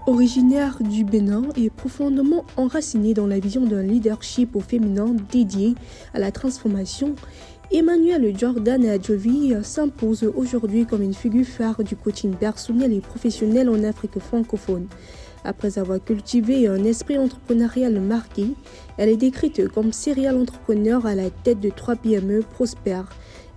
Originaire du Bénin et profondément enracinée dans la vision d'un leadership au féminin dédié à la transformation, Emmanuelle Jordan Adjovi s'impose aujourd'hui comme une figure phare du coaching personnel et professionnel en Afrique francophone. Après avoir cultivé un esprit entrepreneurial marqué, elle est décrite comme serial entrepreneur à la tête de 3 PME prospères.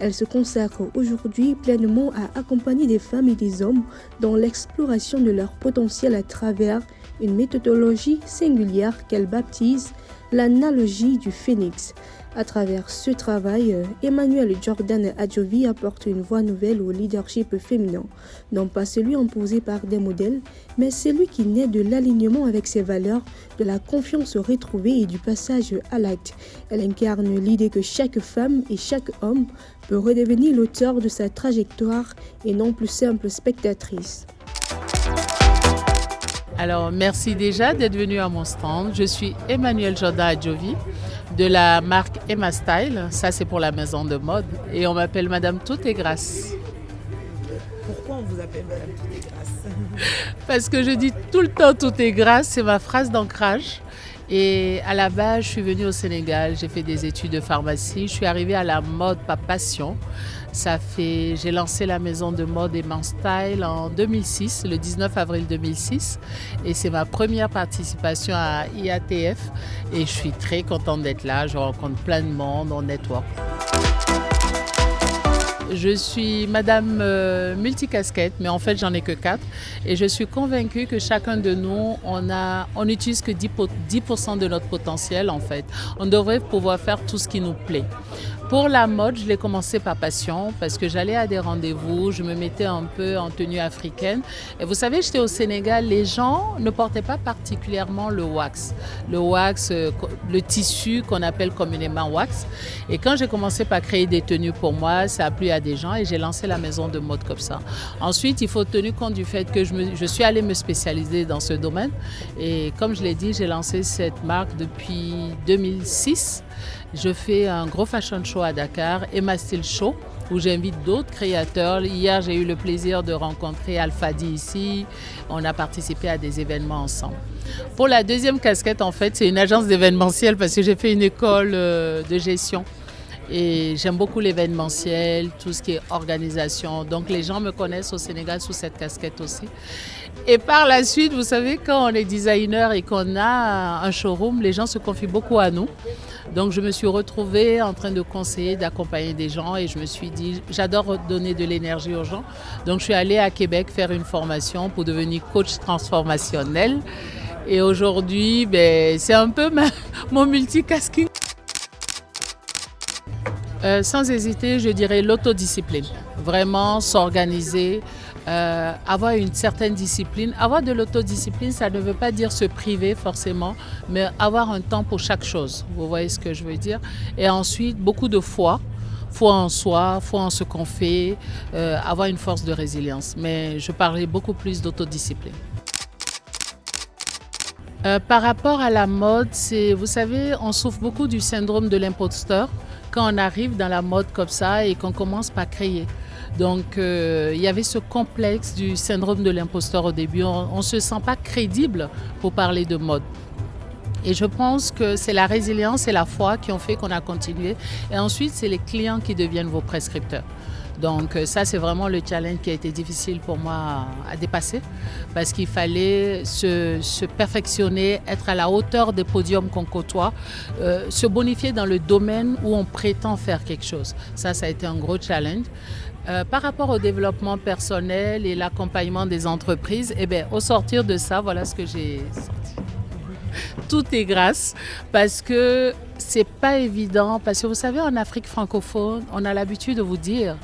Elle se consacre aujourd'hui pleinement à accompagner des femmes et des hommes dans l'exploration de leur potentiel à travers une méthodologie singulière qu'elle baptise l'analogie du phénix. À travers ce travail, Emmanuelle Jordan Adjovi apporte une voix nouvelle au leadership féminin, non pas celui imposé par des modèles, mais celui qui naît de l'alignement avec ses valeurs, de la confiance retrouvée et du passage à l'acte. Elle incarne l'idée que chaque femme et chaque homme peut redevenir l'auteur de sa trajectoire et non plus simple spectatrice. Alors, merci déjà d'être venu à mon stand. Je suis Emmanuelle Jordan Adjovi de la marque Emma Style. Ça, c'est pour la maison de mode. Et on m'appelle Madame Tout est Grâce. Pourquoi on vous appelle Madame Tout est Grâce? Parce que je dis tout le temps Tout est Grâce, c'est ma phrase d'ancrage. Et à la base, je suis venue au Sénégal, j'ai fait des études de pharmacie. Je suis arrivée à la mode par passion. J'ai lancé la maison de mode Emma Style en 2006, le 19 avril 2006. Et c'est ma première participation à IATF. Et je suis très contente d'être là. Je rencontre plein de monde, on network. Je suis madame multicasquette, mais en fait, j'en ai que 4. Et je suis convaincue que chacun de nous, on n'utilise que 10% de notre potentiel, en fait. On devrait pouvoir faire tout ce qui nous plaît. Pour la mode, je l'ai commencé par passion parce que j'allais à des rendez-vous, je me mettais un peu en tenue africaine. Et vous savez, j'étais au Sénégal, les gens ne portaient pas particulièrement le wax. Le tissu qu'on appelle communément wax. Et quand j'ai commencé par créer des tenues pour moi, ça a plu à des gens et j'ai lancé la maison de mode comme ça. Ensuite, il faut tenir compte du fait que je suis allée me spécialiser dans ce domaine. Et comme je l'ai dit, j'ai lancé cette marque depuis 2006. Je fais un gros fashion show à Dakar, Emma Style Show, où j'invite d'autres créateurs. Hier, j'ai eu le plaisir de rencontrer Alfadi ici. On a participé à des événements ensemble. Pour la deuxième casquette, en fait, c'est une agence d'événementiel parce que j'ai fait une école de gestion. Et j'aime beaucoup l'événementiel, tout ce qui est organisation. Donc les gens me connaissent au Sénégal sous cette casquette aussi. Et par la suite, vous savez, quand on est designer et qu'on a un showroom, les gens se confient beaucoup à nous. Donc je me suis retrouvée en train de conseiller, d'accompagner des gens et je me suis dit, j'adore donner de l'énergie aux gens. Donc je suis allée à Québec faire une formation pour devenir coach transformationnel. Et aujourd'hui, c'est un peu mon multicasquing. Sans hésiter, je dirais l'autodiscipline. Vraiment s'organiser, avoir une certaine discipline. Avoir de l'autodiscipline, ça ne veut pas dire se priver forcément, mais avoir un temps pour chaque chose. Vous voyez ce que je veux dire? Et ensuite, beaucoup de foi. Foi en soi, foi en ce qu'on fait, avoir une force de résilience. Mais je parlais beaucoup plus d'autodiscipline. Par rapport à la mode, vous savez, on souffre beaucoup du syndrome de l'imposteur quand on arrive dans la mode comme ça et qu'on commence par créer. Donc, il y avait ce complexe du syndrome de l'imposteur au début. On ne se sent pas crédible pour parler de mode. Et je pense que c'est la résilience et la foi qui ont fait qu'on a continué. Et ensuite, c'est les clients qui deviennent vos prescripteurs. Donc ça, c'est vraiment le challenge qui a été difficile pour moi à dépasser parce qu'il fallait se perfectionner, être à la hauteur des podiums qu'on côtoie, se bonifier dans le domaine où on prétend faire quelque chose. Ça a été un gros challenge. Par rapport au développement personnel et l'accompagnement des entreprises, au sortir de ça, voilà ce que j'ai sorti. Tout est grâce parce que c'est pas évident. Parce que vous savez, en Afrique francophone, on a l'habitude de vous dire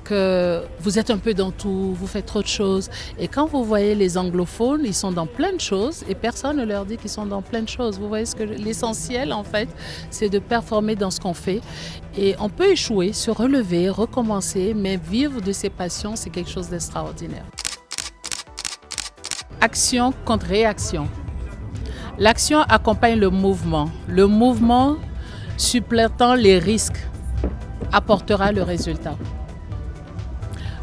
que vous êtes un peu dans tout, vous faites trop de choses. Et quand vous voyez les anglophones, ils sont dans plein de choses et personne ne leur dit qu'ils sont dans plein de choses. Vous voyez l'essentiel, en fait, c'est de performer dans ce qu'on fait. Et on peut échouer, se relever, recommencer, mais vivre de ses passions, c'est quelque chose d'extraordinaire. Action contre réaction. L'action accompagne le mouvement. Le mouvement, supplétant les risques, apportera le résultat.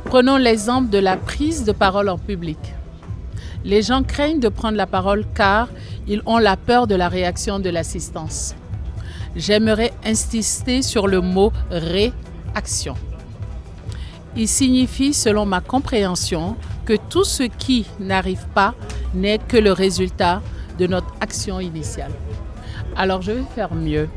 Prenons l'exemple de la prise de parole en public. Les gens craignent de prendre la parole car ils ont la peur de la réaction de l'assistance. J'aimerais insister sur le mot « réaction ». Il signifie, selon ma compréhension, que tout ce qui n'arrive pas n'est que le résultat de notre action initiale. Alors, je vais faire mieux.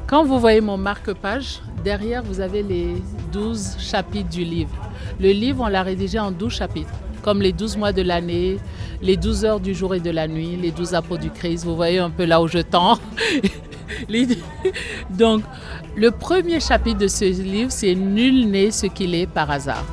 Quand vous voyez mon marque-page, derrière, vous avez les 12 chapitres du livre. Le livre, on l'a rédigé en 12 chapitres, comme les 12 mois de l'année, les 12 heures du jour et de la nuit, les 12 apôtres du Christ. Vous voyez un peu là où je tends. Donc, le premier chapitre de ce livre, c'est « Nul n'est ce qu'il est par hasard ».